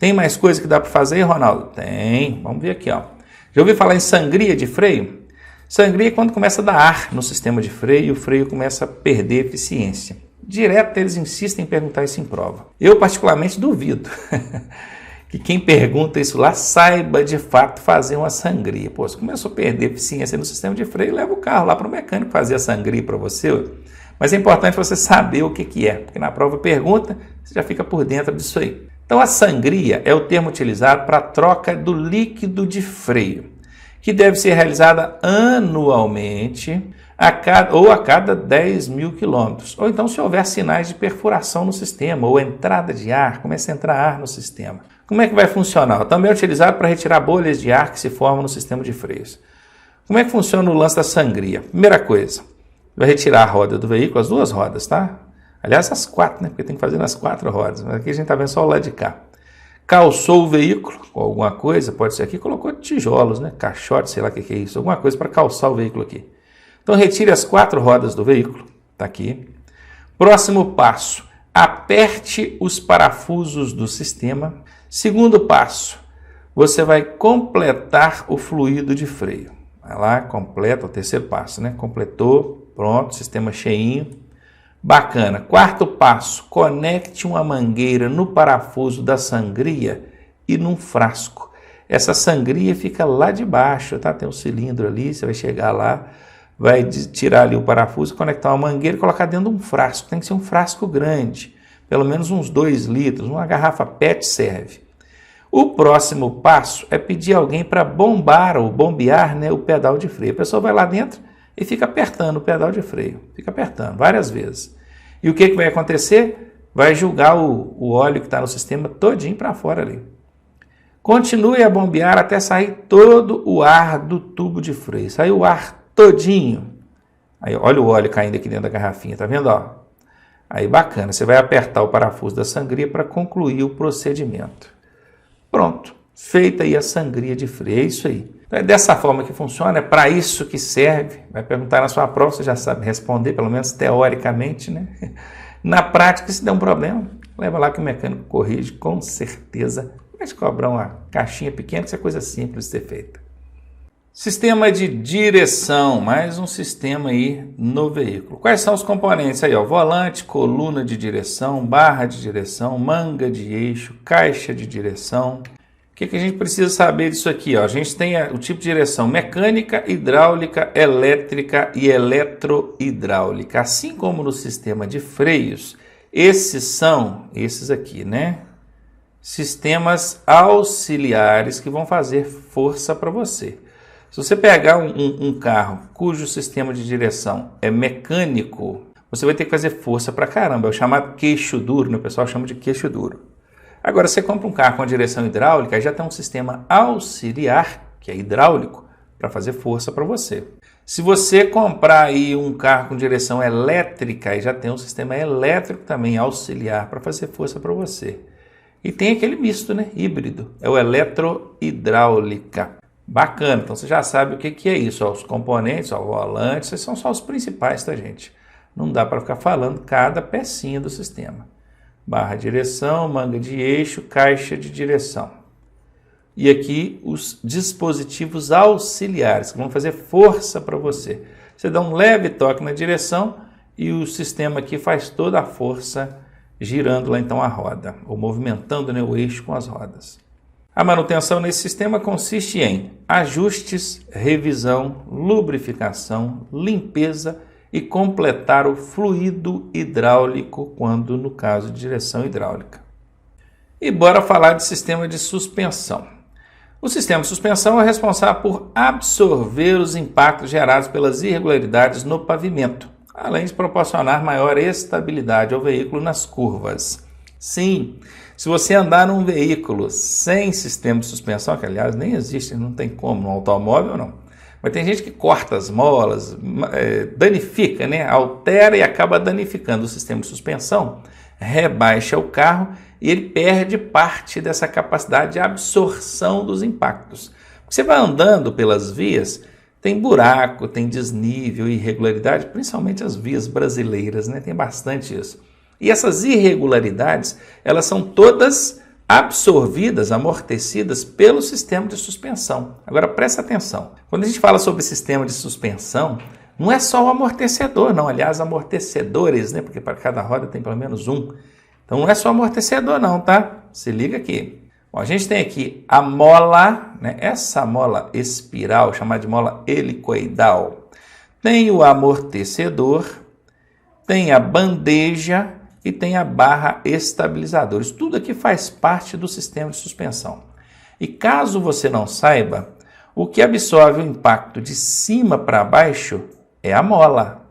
Tem mais coisa que dá para fazer, Ronaldo? Tem. Vamos ver aqui, ó. Já ouviu falar em sangria de freio? Sangria é quando começa a dar ar no sistema de freio e o freio começa a perder eficiência. Direto eles insistem em perguntar isso em prova. Eu particularmente duvido que quem pergunta isso lá saiba de fato fazer uma sangria. Pô, se começou a perder eficiência no sistema de freio, leva o carro lá para o mecânico fazer a sangria para você. Mas é importante você saber o que é, porque na prova pergunta, você já fica por dentro disso aí. Então a sangria é o termo utilizado para a troca do líquido de freio, que deve ser realizada anualmente a cada 10 mil quilômetros. Ou então se houver sinais de perfuração no sistema, ou entrada de ar, começa a entrar ar no sistema. Como é que vai funcionar? Também é utilizado para retirar bolhas de ar que se formam no sistema de freios. Como é que funciona o lance da sangria? Primeira coisa, vai retirar a roda do veículo, as duas rodas, tá? Aliás, as quatro, né? Porque tem que fazer nas 4 rodas. Mas aqui a gente está vendo só o lado de cá. Calçou o veículo com alguma coisa, pode ser aqui, colocou tijolos, né? Caixote, sei lá o que é isso. Alguma coisa para calçar o veículo aqui. Então, retire as 4 rodas do veículo. Está aqui. Próximo passo, aperte os parafusos do sistema. Segundo passo, você vai completar o fluido de freio. Vai lá, completa o terceiro passo, né? Completou, pronto, sistema cheinho. Bacana. Quarto passo, conecte uma mangueira no parafuso da sangria e num frasco. Essa sangria fica lá de baixo, tá? Tem um cilindro ali, você vai chegar lá, vai tirar ali o parafuso, conectar uma mangueira e colocar dentro de um frasco. Tem que ser um frasco grande, pelo menos uns 2 litros, uma garrafa PET serve. O próximo passo é pedir alguém para bombar ou bombear, né, o pedal de freio. A pessoa vai lá dentro e fica apertando o pedal de freio, fica apertando várias vezes. E o que vai acontecer? Vai jogar o óleo que está no sistema todinho para fora ali. Continue a bombear até sair todo o ar do tubo de freio. Saiu o ar todinho. Aí, olha o óleo caindo aqui dentro da garrafinha, tá vendo? Ó? Aí bacana, você vai apertar o parafuso da sangria para concluir o procedimento. Pronto, feita aí a sangria de freio, é isso aí. Então é dessa forma que funciona, é para isso que serve. Vai perguntar na sua prova, você já sabe responder, pelo menos teoricamente, né? Na prática, se der um problema, leva lá que o mecânico corrige, com certeza. Vai te cobrar uma caixinha pequena, que isso é coisa simples de ser feita. Sistema de direção, mais um sistema aí no veículo. Quais são os componentes aí? Ó? Volante, coluna de direção, barra de direção, manga de eixo, caixa de direção. O que a gente precisa saber disso aqui? Ó? A gente tem o tipo de direção mecânica, hidráulica, elétrica e eletrohidráulica. Assim como no sistema de freios, esses aqui, né? Sistemas auxiliares que vão fazer força para você. Se você pegar um carro cujo sistema de direção é mecânico, você vai ter que fazer força para caramba. É o chamado queixo duro, né? O pessoal chama de queixo duro. Agora, você compra um carro com a direção hidráulica, já tem um sistema auxiliar, que é hidráulico, para fazer força para você. Se você comprar aí um carro com direção elétrica, já tem um sistema elétrico também auxiliar para fazer força para você. E tem aquele misto, né? Híbrido, é o eletrohidráulica. Bacana, então você já sabe o que é isso. Ó, os componentes, ó, o volante, esses são só os principais, tá, gente? Não dá para ficar falando cada pecinha do sistema. Barra de direção, manga de eixo, caixa de direção. E aqui os dispositivos auxiliares que vão fazer força para você. Você dá um leve toque na direção e o sistema aqui faz toda a força girando lá então a roda, ou movimentando, né, o eixo com as rodas. A manutenção nesse sistema consiste em ajustes, revisão, lubrificação, limpeza e completar o fluido hidráulico quando no caso de direção hidráulica. E bora falar de sistema de suspensão. O sistema de suspensão é responsável por absorver os impactos gerados pelas irregularidades no pavimento, além de proporcionar maior estabilidade ao veículo nas curvas. Sim, se você andar num veículo sem sistema de suspensão, que aliás nem existe, não tem como, no automóvel não, mas tem gente que corta as molas, danifica, né? Altera e acaba danificando o sistema de suspensão, rebaixa o carro e ele perde parte dessa capacidade de absorção dos impactos. Você vai andando pelas vias, tem buraco, tem desnível, irregularidade, principalmente as vias brasileiras, né? Tem bastante isso. E essas irregularidades, elas são todas absorvidas, amortecidas pelo sistema de suspensão. Agora presta atenção, quando a gente fala sobre sistema de suspensão, não é só o amortecedor, não. Aliás, amortecedores, né? Porque para cada roda tem pelo menos um. Então não é só amortecedor não, tá? Se liga aqui. Bom, a gente tem aqui a mola, né? Essa mola espiral, chamada de mola helicoidal. Tem o amortecedor, tem a bandeja e tem a barra estabilizadora. Isso tudo aqui faz parte do sistema de suspensão. E caso você não saiba, o que absorve o impacto de cima para baixo é a mola.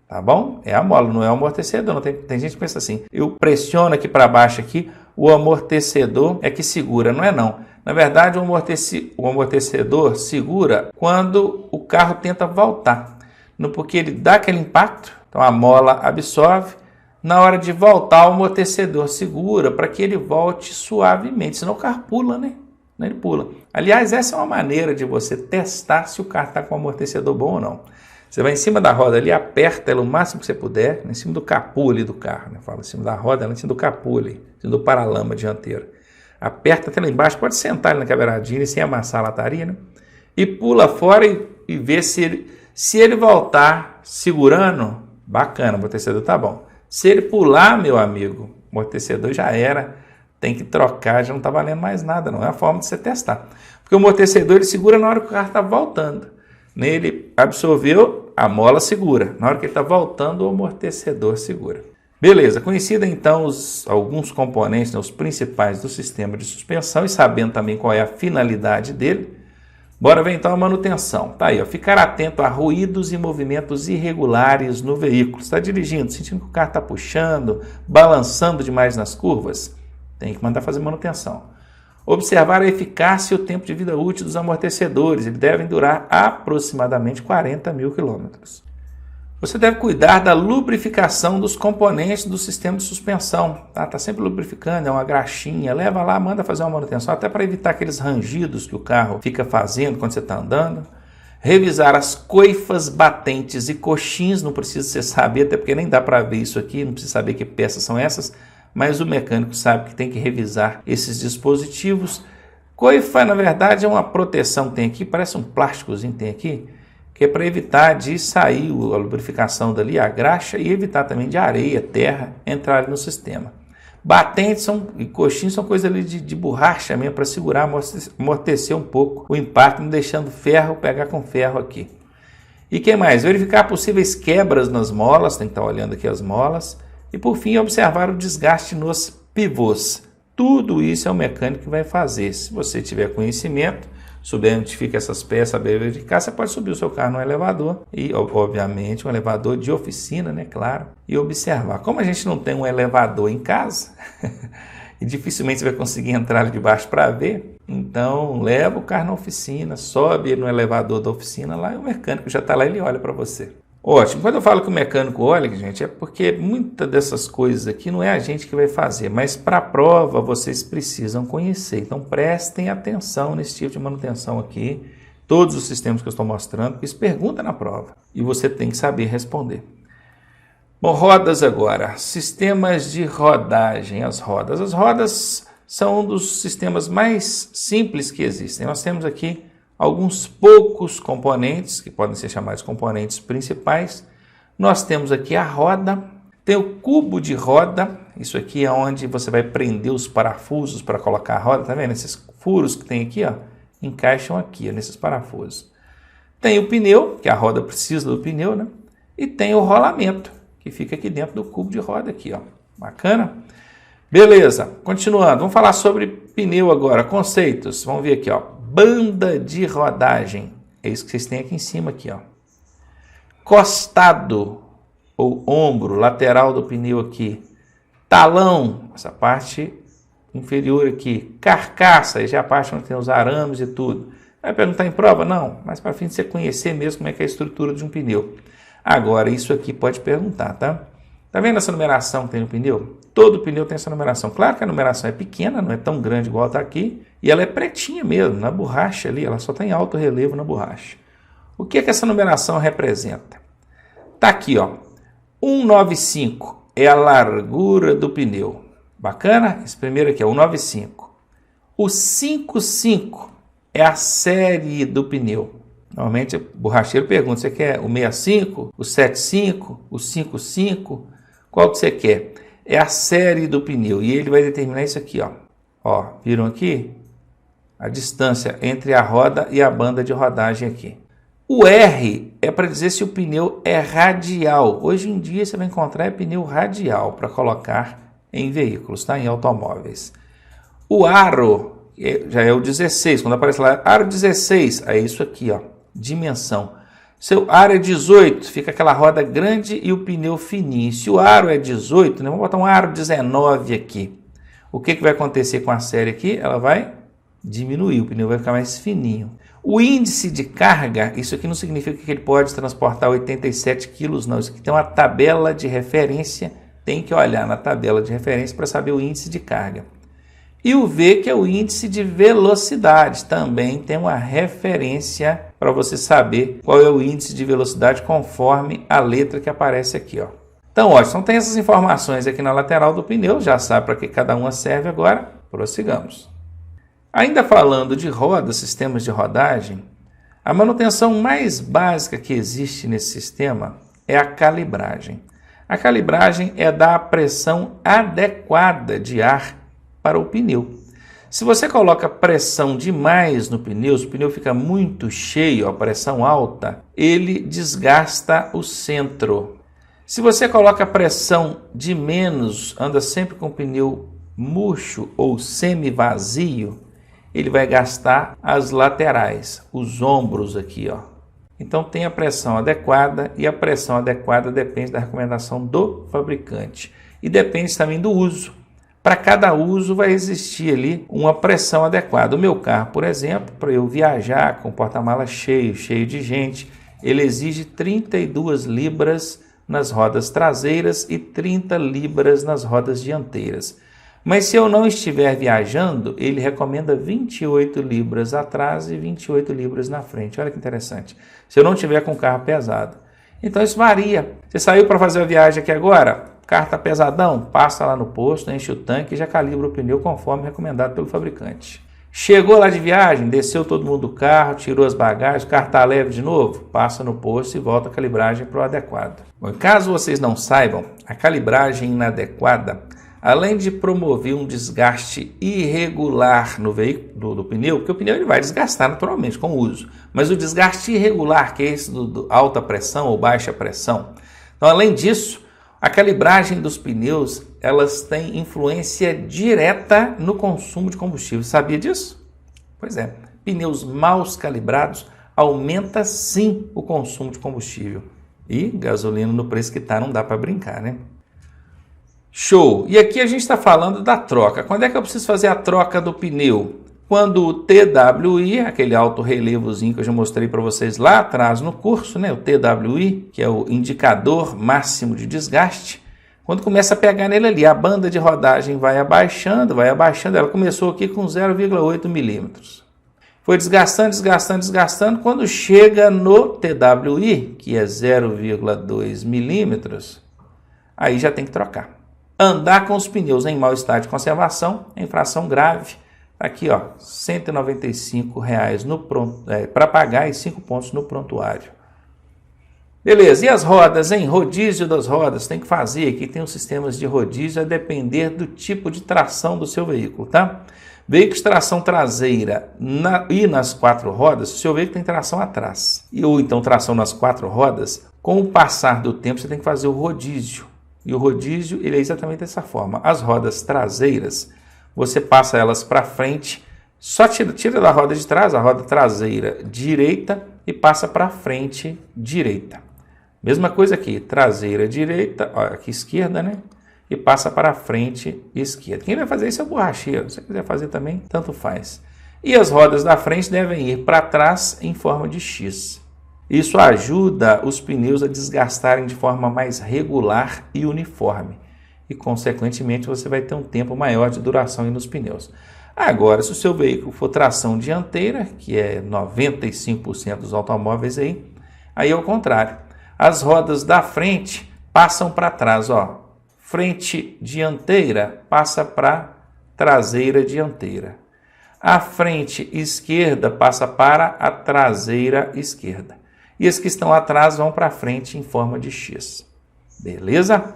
Tá bom? É a mola, não é o amortecedor. Não tem gente que pensa assim, eu pressiono aqui para baixo aqui, o amortecedor é que segura. Não é não. Na verdade, o amortecedor segura quando o carro tenta voltar. Porque ele dá aquele impacto, então a mola absorve. Na hora de voltar, o amortecedor segura para que ele volte suavemente, senão o carro pula, né? Ele pula. Aliás, essa é uma maneira de você testar se o carro está com o amortecedor bom ou não. Você vai em cima da roda ali, aperta ela o máximo que você puder, em cima do capô ali do carro, né? Fala em cima da roda, em cima do capô ali, em cima do paralama dianteiro. Aperta até lá embaixo, pode sentar ali na beiradinha sem amassar a lataria, né? E pula fora e vê se ele voltar segurando, bacana, o amortecedor tá bom. Se ele pular, meu amigo, o amortecedor já era, tem que trocar, já não está valendo mais nada, não é a forma de você testar. Porque o amortecedor ele segura na hora que o carro está voltando. Ele absorveu, a mola segura. Na hora que ele está voltando, o amortecedor segura. Beleza, conhecida então alguns componentes, né, os principais do sistema de suspensão e sabendo também qual é a finalidade dele, bora ver então a manutenção. Tá aí, ó, ficar atento a ruídos e movimentos irregulares no veículo. Está dirigindo, sentindo que o carro está puxando, balançando demais nas curvas? Tem que mandar fazer manutenção. Observar a eficácia e o tempo de vida útil dos amortecedores. Eles devem durar aproximadamente 40 mil quilômetros. Você deve cuidar da lubrificação dos componentes do sistema de suspensão. Tá sempre lubrificando, é uma graxinha. Leva lá, manda fazer uma manutenção, até para evitar aqueles rangidos que o carro fica fazendo quando você está andando. Revisar as coifas, batentes e coxins. Não precisa você saber, até porque nem dá para ver isso aqui, não precisa saber que peças são essas. Mas o mecânico sabe que tem que revisar esses dispositivos. Coifa, na verdade, é uma proteção que tem aqui, parece um plásticozinho que tem aqui, que é para evitar de sair a lubrificação dali, a graxa, e evitar também de areia, terra, entrar no sistema. Batentes e coxinhos são coisas ali de borracha mesmo, para segurar, amortecer um pouco o impacto, não deixando ferro pegar com ferro aqui. E que mais? Verificar possíveis quebras nas molas, tem que estar olhando aqui as molas. E por fim, observar o desgaste nos pivôs. Tudo isso é o mecânico que vai fazer. Se você tiver conhecimento, souber onde fica essas peças, saber verificar, você pode subir o seu carro no elevador. E, obviamente, um elevador de oficina, né? Claro. E observar. Como a gente não tem um elevador em casa, e dificilmente você vai conseguir entrar ali debaixo para ver, então leva o carro na oficina, sobe ele no elevador da oficina lá e o mecânico já está lá e ele olha para você. Ótimo. Quando eu falo que o mecânico olha, gente, é porque muitas dessas coisas aqui não é a gente que vai fazer, mas para a prova vocês precisam conhecer. Então prestem atenção nesse tipo de manutenção aqui, todos os sistemas que eu estou mostrando, porque isso pergunta na prova e você tem que saber responder. Bom, rodas agora. Sistemas de rodagem. As rodas são um dos sistemas mais simples que existem. Nós temos aqui alguns poucos componentes, que podem ser chamados componentes principais. Nós temos aqui a roda, tem o cubo de roda, isso aqui é onde você vai prender os parafusos para colocar a roda, tá vendo? Esses furos que tem aqui, ó, encaixam aqui, ó, nesses parafusos. Tem o pneu, que a roda precisa do pneu, né? E tem o rolamento, que fica aqui dentro do cubo de roda aqui, ó. Bacana? Beleza, continuando, vamos falar sobre pneu agora, conceitos, vamos ver aqui, ó. Banda de rodagem, é isso que vocês têm aqui em cima, aqui, ó. Costado, ou ombro, lateral do pneu aqui. Talão, essa parte inferior aqui. Carcaça, aí já é a parte onde tem os arames e tudo. Vai perguntar em prova? Não, mas para fim de você conhecer mesmo como é que é a estrutura de um pneu. Agora, isso aqui pode perguntar, tá? Tá vendo essa numeração que tem no pneu? Todo pneu tem essa numeração. Claro que a numeração é pequena, não é tão grande igual está aqui. E ela é pretinha mesmo, na borracha ali. Ela só tem alto relevo na borracha. O que é que essa numeração representa? Tá aqui, ó. 195 é a largura do pneu. Bacana? Esse primeiro aqui é 195. O 55 é a série do pneu. Normalmente o borracheiro pergunta, você quer o 65, o 75, o 55? Qual que você quer? É a série do pneu e ele vai determinar isso aqui, ó. Ó, viram aqui? A distância entre a roda e a banda de rodagem aqui. O R é para dizer se o pneu é radial. Hoje em dia você vai encontrar pneu radial para colocar em veículos, tá? Em automóveis. O aro já é o 16. Quando aparece lá, aro 16, é isso aqui, ó, dimensão. Seu aro é 18, fica aquela roda grande e o pneu fininho. Se o aro é 18, né, vamos botar um aro 19 aqui. O que vai acontecer com a série aqui? Ela vai diminuir, o pneu vai ficar mais fininho. O índice de carga, isso aqui não significa que ele pode transportar 87 quilos, não. Isso aqui tem uma tabela de referência, tem que olhar na tabela de referência para saber o índice de carga. E o V, que é o índice de velocidade, também tem uma referência para você saber qual é o índice de velocidade conforme a letra que aparece aqui, ó. Então, ó, então tem essas informações aqui na lateral do pneu, já sabe para que cada uma serve agora, prossigamos. Ainda falando de rodas, sistemas de rodagem, a manutenção mais básica que existe nesse sistema é a calibragem. A calibragem é dar a pressão adequada de ar para o pneu. Se você coloca pressão demais no pneu, se o pneu fica muito cheio, a pressão alta, ele desgasta o centro. Se você coloca pressão de menos, anda sempre com o pneu murcho ou semi-vazio, ele vai gastar as laterais, os ombros aqui, ó. Então tem a pressão adequada e a pressão adequada depende da recomendação do fabricante e depende também do uso. Para cada uso vai existir ali uma pressão adequada. O meu carro, por exemplo, para eu viajar com o porta-malas cheio de gente, ele exige 32 libras nas rodas traseiras e 30 libras nas rodas dianteiras. Mas se eu não estiver viajando, ele recomenda 28 libras atrás e 28 libras na frente. Olha que interessante. Se eu não estiver com o carro pesado. Então isso varia. Você saiu para fazer a viagem aqui agora? O carro está pesadão? Passa lá no posto, enche o tanque e já calibra o pneu conforme recomendado pelo fabricante. Chegou lá de viagem, desceu todo mundo do carro, tirou as bagagens, o carro está leve de novo? Passa no posto e volta a calibragem para o adequado. Bom, caso vocês não saibam, a calibragem inadequada, além de promover um desgaste irregular no veículo do pneu, porque o pneu ele vai desgastar naturalmente com o uso, mas o desgaste irregular, que é esse do alta pressão ou baixa pressão. Então, além disso, a calibragem dos pneus, elas têm influência direta no consumo de combustível. Sabia disso? Pois é, pneus mal calibrados aumenta sim o consumo de combustível. E gasolina no preço que está não dá para brincar, né? Show! E aqui a gente está falando da troca. Quando é que eu preciso fazer a troca do pneu? Quando o TWI, aquele alto relevozinho que eu já mostrei para vocês lá atrás no curso, né? O TWI, que é o indicador máximo de desgaste, quando começa a pegar nele ali, a banda de rodagem vai abaixando, ela começou aqui com 0,8 milímetros. Foi desgastando, quando chega no TWI, que é 0,2 milímetros, aí já tem que trocar. Andar com os pneus em mau estado de conservação é infração grave. Aqui, ó, R$ 195 para pagar e 5 pontos no prontuário. Beleza, e as rodas, hein? Rodízio das rodas, tem que fazer. Aqui tem os sistemas de rodízio a depender do tipo de tração do seu veículo, tá? Veículo de tração traseira e nas 4 rodas, o seu veículo tem tração atrás. Ou então tração nas 4 rodas, com o passar do tempo você tem que fazer o rodízio. E o rodízio ele é exatamente dessa forma. As rodas traseiras, você passa elas para frente, só tira da roda de trás, a roda traseira direita e passa para frente direita. Mesma coisa aqui, traseira direita, ó, aqui esquerda, né? E passa para frente esquerda. Quem vai fazer isso é o borracheiro. Se você quiser fazer também, tanto faz. E as rodas da frente devem ir para trás em forma de X. Isso ajuda os pneus a desgastarem de forma mais regular e uniforme. E, consequentemente, você vai ter um tempo maior de duração nos pneus. Agora, se o seu veículo for tração dianteira, que é 95% dos automóveis aí é o contrário. As rodas da frente passam para trás, ó. Frente dianteira passa para traseira dianteira. A frente esquerda passa para a traseira esquerda. E as que estão atrás vão para frente em forma de X. Beleza?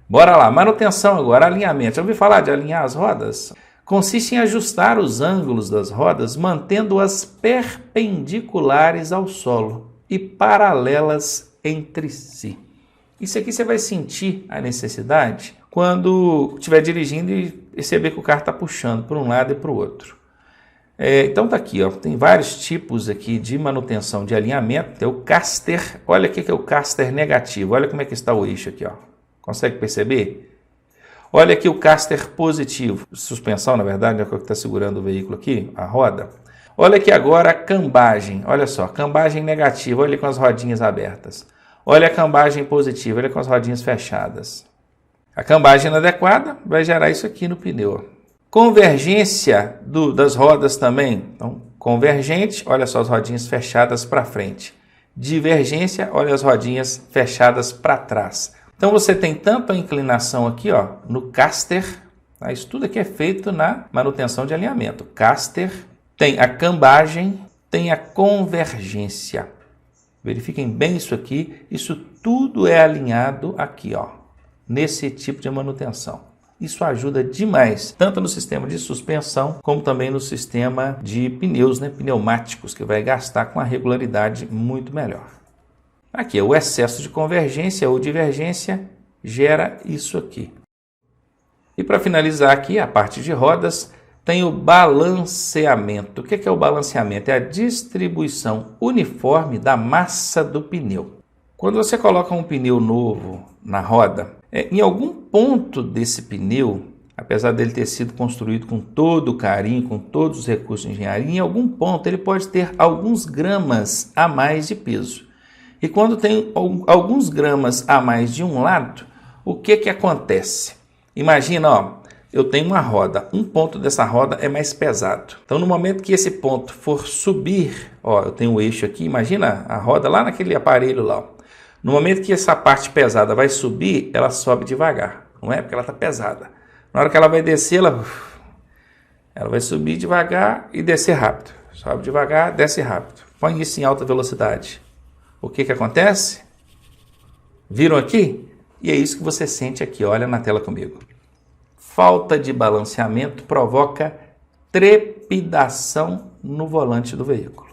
Bora lá, manutenção agora, alinhamento. Já ouviu falar de alinhar as rodas? Consiste em ajustar os ângulos das rodas, mantendo-as perpendiculares ao solo e paralelas entre si. Isso aqui você vai sentir a necessidade quando estiver dirigindo e perceber que o carro está puxando para um lado e para o outro. Então tá aqui, ó, tem vários tipos aqui de manutenção de alinhamento. Tem o caster, olha aqui que é o caster negativo, olha como é que está o eixo aqui, ó. Consegue perceber? Olha aqui o caster positivo, suspensão na verdade, é o que está segurando o veículo aqui, a roda. Olha aqui agora a cambagem, olha só, cambagem negativa, olha com as rodinhas abertas. Olha a cambagem positiva, olha com as rodinhas fechadas. A cambagem inadequada vai gerar isso aqui no pneu. Convergência das rodas também. Então, convergente, olha só as rodinhas fechadas para frente. Divergência, olha as rodinhas fechadas para trás. Então, você tem tanto a inclinação aqui, ó, no caster, tá? Isso tudo aqui é feito na manutenção de alinhamento. Caster, tem a cambagem, tem a convergência. Verifiquem bem isso aqui, isso tudo é alinhado aqui, ó, nesse tipo de manutenção. Isso ajuda demais, tanto no sistema de suspensão, como também no sistema de pneus, né, pneumáticos, que vai gastar com uma regularidade muito melhor. Aqui, o excesso de convergência ou divergência gera isso aqui. E para finalizar aqui, a parte de rodas, tem o balanceamento. O que é o balanceamento? É a distribuição uniforme da massa do pneu. Quando você coloca um pneu novo na roda, em algum ponto desse pneu, apesar dele ter sido construído com todo o carinho, com todos os recursos de engenharia, em algum ponto ele pode ter alguns gramas a mais de peso. E quando tem alguns gramas a mais de um lado, o que acontece? Imagina, ó, eu tenho uma roda, um ponto dessa roda é mais pesado. Então, no momento que esse ponto for subir, ó, eu tenho o eixo aqui, imagina a roda lá naquele aparelho lá, ó. No momento que essa parte pesada vai subir, ela sobe devagar, não é? Porque ela está pesada. Na hora que ela vai descer, ela vai subir devagar e descer rápido. Sobe devagar, desce rápido. Põe isso em alta velocidade. O que acontece? Viram aqui? E é isso que você sente aqui, olha na tela comigo. Falta de balanceamento provoca trepidação no volante do veículo.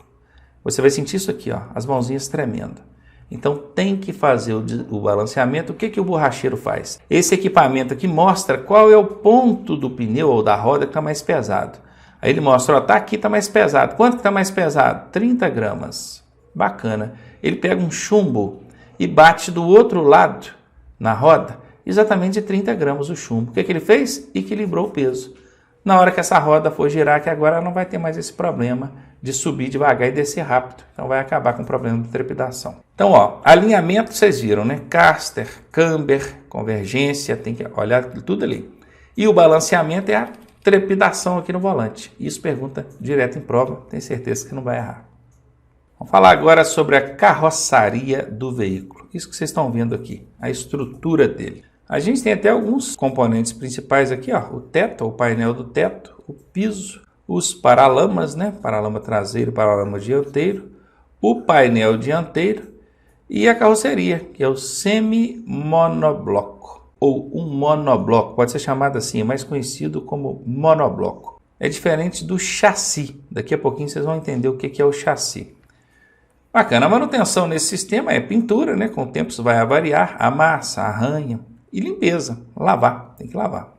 Você vai sentir isso aqui, ó, as mãozinhas tremendo. Então tem que fazer o balanceamento. O que o borracheiro faz? Esse equipamento aqui mostra qual é o ponto do pneu ou da roda que está mais pesado. Aí ele mostra, ó, tá aqui, está mais pesado. Quanto que está mais pesado? 30 gramas. Bacana. Ele pega um chumbo e bate do outro lado na roda, exatamente de 30 gramas o chumbo. O que ele fez? Equilibrou o peso. Na hora que essa roda for girar, que agora não vai ter mais esse problema de subir devagar e descer rápido. Então vai acabar com o problema de trepidação. Então, ó, alinhamento vocês viram, né? Caster, camber, convergência, tem que olhar tudo ali. E o balanceamento é a trepidação aqui no volante. Isso pergunta direto em prova, tenho certeza que não vai errar. Vamos falar agora sobre a carroçaria do veículo. Isso que vocês estão vendo aqui, a estrutura dele. A gente tem até alguns componentes principais aqui, ó, o teto, o painel do teto, o piso, os paralamas, né? Paralama traseiro, paralama dianteiro, o painel dianteiro e a carroceria, que é o semi-monobloco, ou um monobloco, pode ser chamado assim, é mais conhecido como monobloco. É diferente do chassi, daqui a pouquinho vocês vão entender o que é o chassi. Bacana, a manutenção nesse sistema é pintura, né? Com o tempo isso vai variar, amassa, arranha e limpeza, lavar, tem que lavar.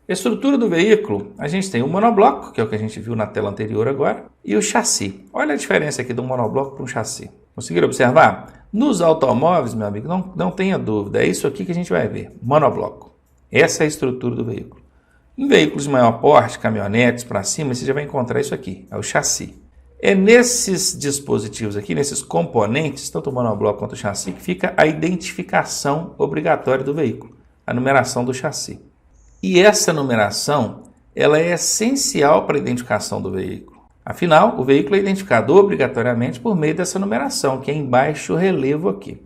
Estrutura do veículo, a gente tem o monobloco, que é o que a gente viu na tela anterior agora, e o chassi. Olha a diferença aqui do monobloco para um chassi. Conseguiram observar? Nos automóveis, meu amigo, não tenha dúvida, é isso aqui que a gente vai ver, monobloco. Essa é a estrutura do veículo. Em veículos de maior porte, caminhonetes para cima, você já vai encontrar isso aqui, é o chassi. É nesses dispositivos aqui, nesses componentes, tanto o monobloco quanto o chassi, que fica a identificação obrigatória do veículo, a numeração do chassi. E essa numeração, ela é essencial para a identificação do veículo. Afinal, o veículo é identificado obrigatoriamente por meio dessa numeração, que é em baixo relevo aqui.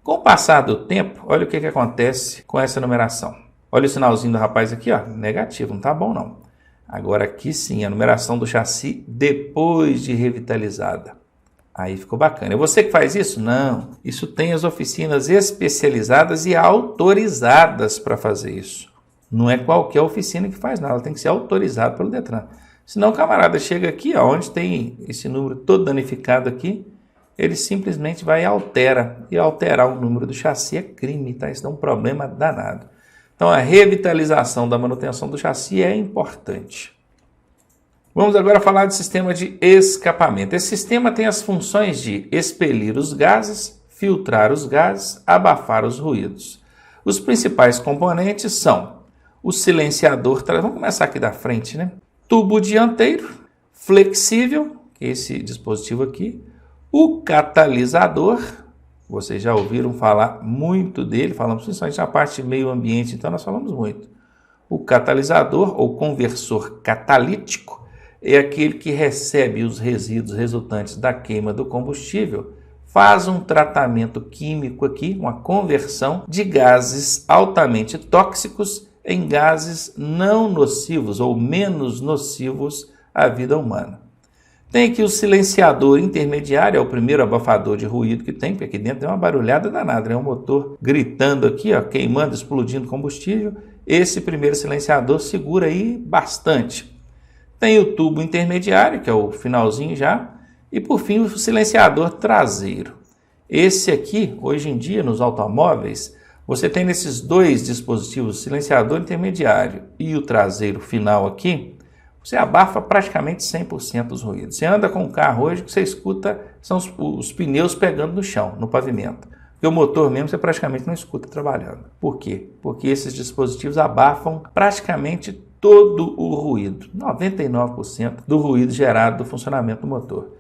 Com o passar do tempo, olha o que acontece com essa numeração. Olha o sinalzinho do rapaz aqui, ó, negativo, não está bom não. Agora aqui sim, a numeração do chassi depois de revitalizada. Aí ficou bacana. É você que faz isso? Não. Isso tem as oficinas especializadas e autorizadas para fazer isso. Não é qualquer oficina que faz nada, ela tem que ser autorizada pelo Detran. Senão o camarada chega aqui, ó, onde tem esse número todo danificado aqui, ele simplesmente vai e altera. E alterar o número do chassi é crime, tá? Isso dá um problema danado. Então a revitalização da manutenção do chassi é importante. Vamos agora falar do sistema de escapamento. Esse sistema tem as funções de expelir os gases, filtrar os gases, abafar os ruídos. Os principais componentes são o silenciador, vamos começar aqui da frente, né? Tubo dianteiro, flexível, que é esse dispositivo aqui, o catalisador, vocês já ouviram falar muito dele, falamos principalmente na parte de meio ambiente, então nós falamos muito. O catalisador ou conversor catalítico é aquele que recebe os resíduos resultantes da queima do combustível, faz um tratamento químico aqui, uma conversão de gases altamente tóxicos em gases não nocivos ou menos nocivos à vida humana. Tem aqui o silenciador intermediário, é o primeiro abafador de ruído que tem, porque aqui dentro tem uma barulhada danada, né? Um motor gritando aqui, ó, queimando, explodindo combustível. Esse primeiro silenciador segura aí bastante. Tem o tubo intermediário, que é o finalzinho já, e por fim o silenciador traseiro. Esse aqui, hoje em dia, nos automóveis, você tem nesses dois dispositivos, o silenciador intermediário e o traseiro final aqui, você abafa praticamente 100% dos ruídos. Você anda com um carro hoje, o que você escuta são os pneus pegando no chão, no pavimento. Porque o motor mesmo você praticamente não escuta trabalhando. Por quê? Porque esses dispositivos abafam praticamente todo o ruído, 99% do ruído gerado do funcionamento do motor.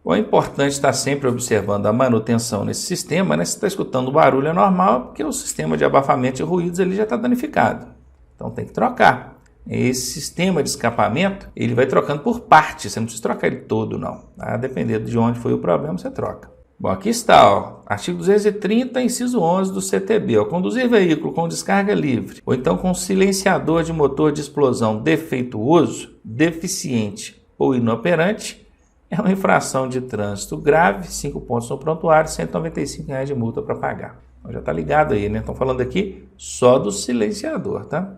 É importante estar sempre observando a manutenção nesse sistema, né? Se está escutando barulho é normal, porque o sistema de abafamento de ruídos ele já está danificado. Então tem que trocar. Esse sistema de escapamento, ele vai trocando por partes, você não precisa trocar ele todo não. A depender de onde foi o problema, você troca. Bom, aqui está, ó, artigo 230, inciso 11 do CTB. Ó, conduzir veículo com descarga livre ou então com silenciador de motor de explosão defeituoso, deficiente ou inoperante é uma infração de trânsito grave, 5 pontos no prontuário, R$ 195 de multa para pagar. Então, já está ligado aí, né? Estão falando aqui só do silenciador, tá?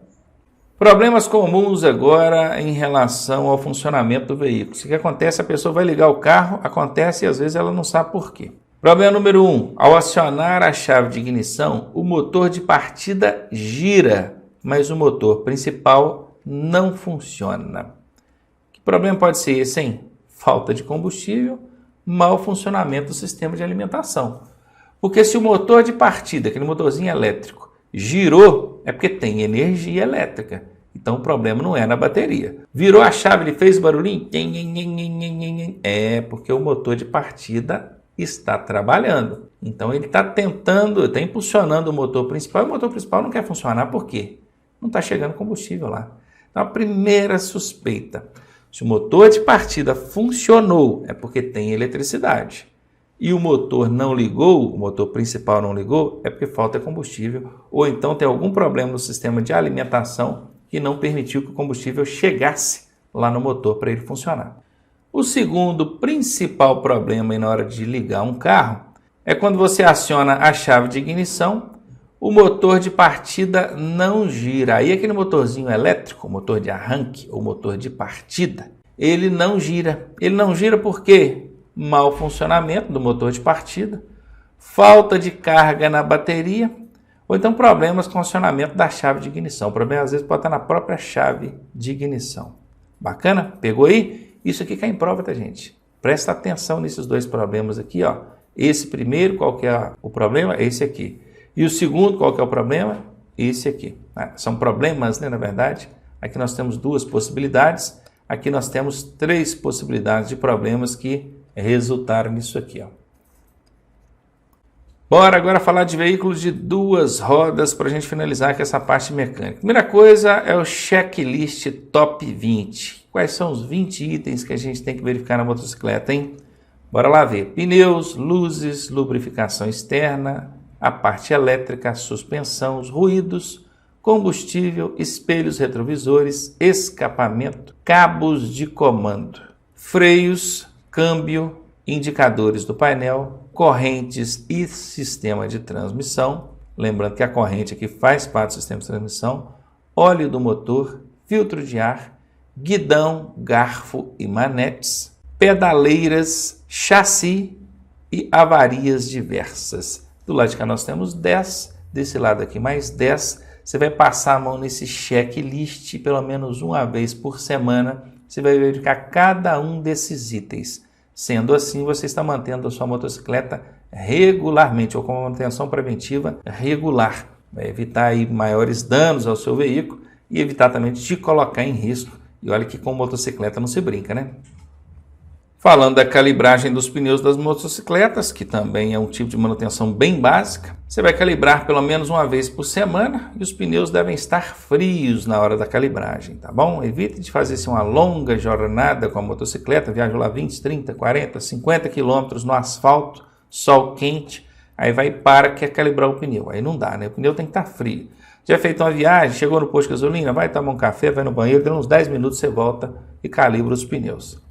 Problemas comuns agora em relação ao funcionamento do veículo. O que acontece? A pessoa vai ligar o carro, acontece e às vezes ela não sabe por quê. Problema número 1. Ao acionar a chave de ignição, o motor de partida gira, mas o motor principal não funciona. Que problema pode ser esse, hein? Falta de combustível, mau funcionamento do sistema de alimentação. Porque se o motor de partida, aquele motorzinho elétrico, girou, é porque tem energia elétrica. Então o problema não é na bateria. Virou a chave, ele fez barulhinho? É porque o motor de partida está trabalhando. Então ele está tentando, está impulsionando o motor principal, e o motor principal não quer funcionar. Por quê? Não está chegando combustível lá. Então a primeira suspeita, se o motor de partida funcionou, é porque tem eletricidade. E o motor não ligou, o motor principal não ligou, é porque falta combustível. Ou então tem algum problema no sistema de alimentação que não permitiu que o combustível chegasse lá no motor para ele funcionar. O segundo principal problema aí na hora de ligar um carro é quando você aciona a chave de ignição, o motor de partida não gira. Aí aquele motorzinho elétrico, motor de arranque ou motor de partida, ele não gira. Ele não gira por quê? Mau funcionamento do motor de partida, falta de carga na bateria, ou então problemas com o acionamento da chave de ignição. O problema às vezes pode estar na própria chave de ignição. Bacana? Pegou aí? Isso aqui cai em prova, tá, gente? Presta atenção nesses dois problemas aqui, ó. Esse primeiro, qual que é o problema? Esse aqui. E o segundo, qual que é o problema? Esse aqui. São problemas, né, na verdade. Aqui nós temos duas possibilidades. Aqui nós temos três possibilidades de problemas que resultaram nisso aqui, ó. Bora agora falar de veículos de duas rodas para a gente finalizar com essa parte mecânica. Primeira coisa é o checklist top 20. Quais são os 20 itens que a gente tem que verificar na motocicleta, hein? Bora lá ver. Pneus, luzes, lubrificação externa, a parte elétrica, a suspensão, os ruídos, combustível, espelhos retrovisores, escapamento, cabos de comando, freios, câmbio, indicadores do painel, correntes e sistema de transmissão. Lembrando que a corrente aqui faz parte do sistema de transmissão, óleo do motor, filtro de ar, guidão, garfo e manetes, pedaleiras, chassi e avarias diversas. Do lado de cá nós temos 10, desse lado aqui mais 10. Você vai passar a mão nesse checklist pelo menos uma vez por semana. Você vai verificar cada um desses itens. Sendo assim, você está mantendo a sua motocicleta regularmente ou com manutenção preventiva regular. Vai evitar aí maiores danos ao seu veículo e evitar também de te colocar em risco. E olha que com motocicleta não se brinca, né? Falando da calibragem dos pneus das motocicletas, que também é um tipo de manutenção bem básica, você vai calibrar pelo menos uma vez por semana e os pneus devem estar frios na hora da calibragem, tá bom? Evite de fazer uma longa jornada com a motocicleta, viaja lá 20, 30, 40, 50 quilômetros no asfalto, sol quente, aí vai e para, quer calibrar o pneu, aí não dá, né? O pneu tem que estar frio. Já feito uma viagem, chegou no posto de gasolina, vai tomar um café, vai no banheiro, deu uns 10 minutos, você volta e calibra os pneus.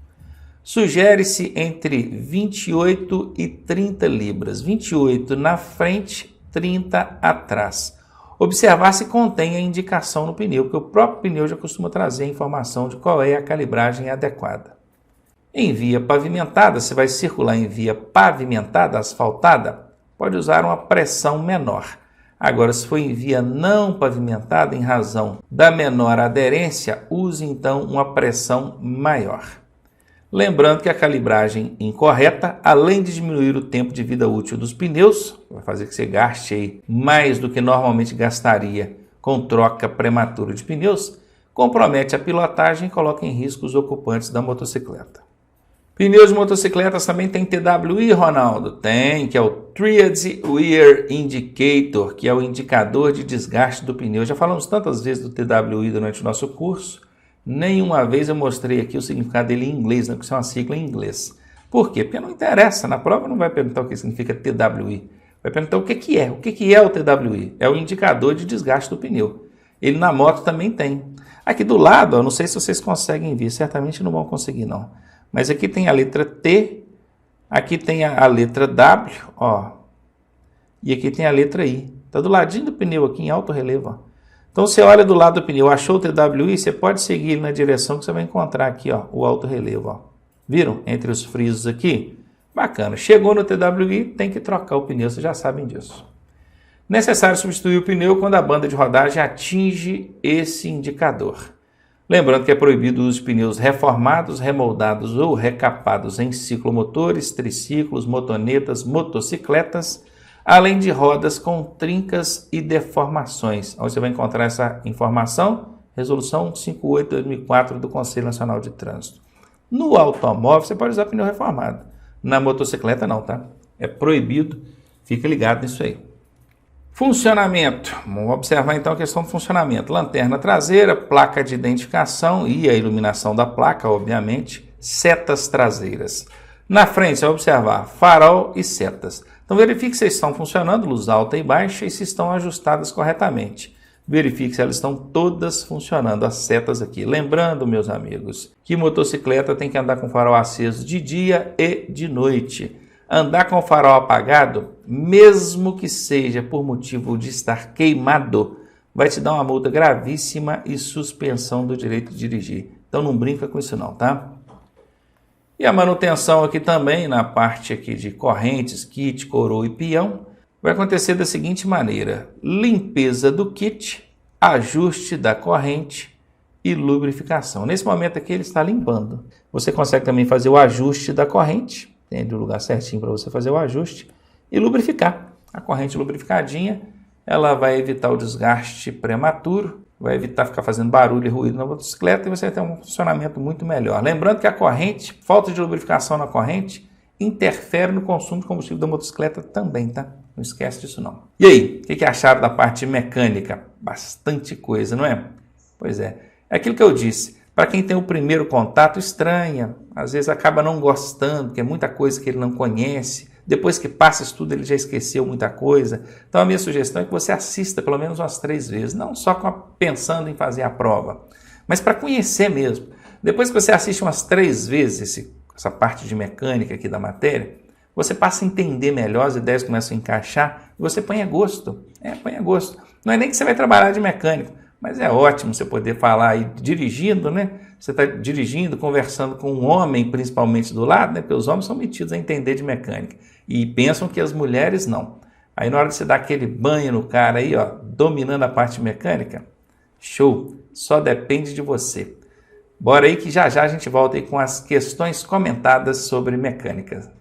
Sugere-se entre 28 e 30 libras, 28 na frente, 30 atrás. Observar se contém a indicação no pneu, porque o próprio pneu já costuma trazer a informação de qual é a calibragem adequada. Em via pavimentada, você vai circular em via pavimentada, asfaltada, pode usar uma pressão menor. Agora, se for em via não pavimentada, em razão da menor aderência, use então uma pressão maior. Lembrando que a calibragem incorreta, além de diminuir o tempo de vida útil dos pneus, vai fazer que você gaste aí mais do que normalmente gastaria com troca prematura de pneus, compromete a pilotagem e coloca em risco os ocupantes da motocicleta. Pneus de motocicletas também tem TWI, Ronaldo? Tem, que é o Tread Wear Indicator, que é o indicador de desgaste do pneu. Já falamos tantas vezes do TWI durante o nosso curso. Nenhuma vez eu mostrei aqui o significado dele em inglês, né? Porque isso é uma sigla em inglês. Por quê? Porque não interessa. Na prova não vai perguntar o que significa TWI. Vai perguntar o que é. O que é o TWI? É o indicador de desgaste do pneu. Ele na moto também tem. Aqui do lado, ó, não sei se vocês conseguem ver. Certamente não vão conseguir, não. Mas aqui tem a letra T. Aqui tem a letra W. Ó, e aqui tem a letra I. Está do ladinho do pneu aqui em alto relevo, ó. Então, você olha do lado do pneu, achou o TWI, você pode seguir na direção que você vai encontrar aqui, ó, o alto relevo. Ó. Viram? Entre os frisos aqui. Bacana. Chegou no TWI, tem que trocar o pneu, vocês já sabem disso. Necessário substituir o pneu quando a banda de rodagem atinge esse indicador. Lembrando que é proibido o uso de pneus reformados, remoldados ou recapados em ciclomotores, triciclos, motonetas, motocicletas, além de rodas com trincas e deformações. Onde você vai encontrar essa informação? Resolução 58/2004 do Conselho Nacional de Trânsito. No automóvel, você pode usar pneu reformado. Na motocicleta, não, tá? É proibido. Fica ligado nisso aí. Funcionamento. Vamos observar então a questão do funcionamento. Lanterna traseira, placa de identificação e a iluminação da placa, obviamente. Setas traseiras. Na frente, você vai observar farol e setas. Então, verifique se estão funcionando, luz alta e baixa, e se estão ajustadas corretamente. Verifique se elas estão todas funcionando, as setas aqui. Lembrando, meus amigos, que motocicleta tem que andar com farol aceso de dia e de noite. Andar com o farol apagado, mesmo que seja por motivo de estar queimado, vai te dar uma multa gravíssima e suspensão do direito de dirigir. Então, não brinca com isso não, tá? E a manutenção aqui também, na parte aqui de correntes, kit, coroa e peão, vai acontecer da seguinte maneira: limpeza do kit, ajuste da corrente e lubrificação. Nesse momento aqui ele está limpando. Você consegue também fazer o ajuste da corrente, tem o lugar certinho para você fazer o ajuste, e lubrificar. A corrente lubrificadinha, ela vai evitar o desgaste prematuro, vai evitar ficar fazendo barulho e ruído na motocicleta e você vai ter um funcionamento muito melhor. Lembrando que a corrente, falta de lubrificação na corrente, interfere no consumo de combustível da motocicleta também, tá? Não esquece disso não. E aí, o que acharam da parte mecânica? Bastante coisa, não é? Pois é. É aquilo que eu disse. Para quem tem o primeiro contato, estranha. Às vezes acaba não gostando, porque é muita coisa que ele não conhece. depois que passa isso tudo ele já esqueceu muita coisa. Então a minha sugestão é que você assista pelo menos umas 3 vezes, não só pensando em fazer a prova, mas para conhecer mesmo. Depois que você assiste umas 3 vezes essa parte de mecânica aqui da matéria, você passa a entender melhor, as ideias começam a encaixar e você põe a gosto. Põe a gosto. Não é nem que você vai trabalhar de mecânico, mas é ótimo você poder falar aí dirigindo, né? Você está dirigindo, conversando com um homem, principalmente do lado, né? Porque os homens são metidos a entender de mecânica e pensam que as mulheres não. Aí na hora de você dar aquele banho no cara aí, ó, dominando a parte mecânica, show, só depende de você. Bora aí que já já a gente volta aí com as questões comentadas sobre mecânica.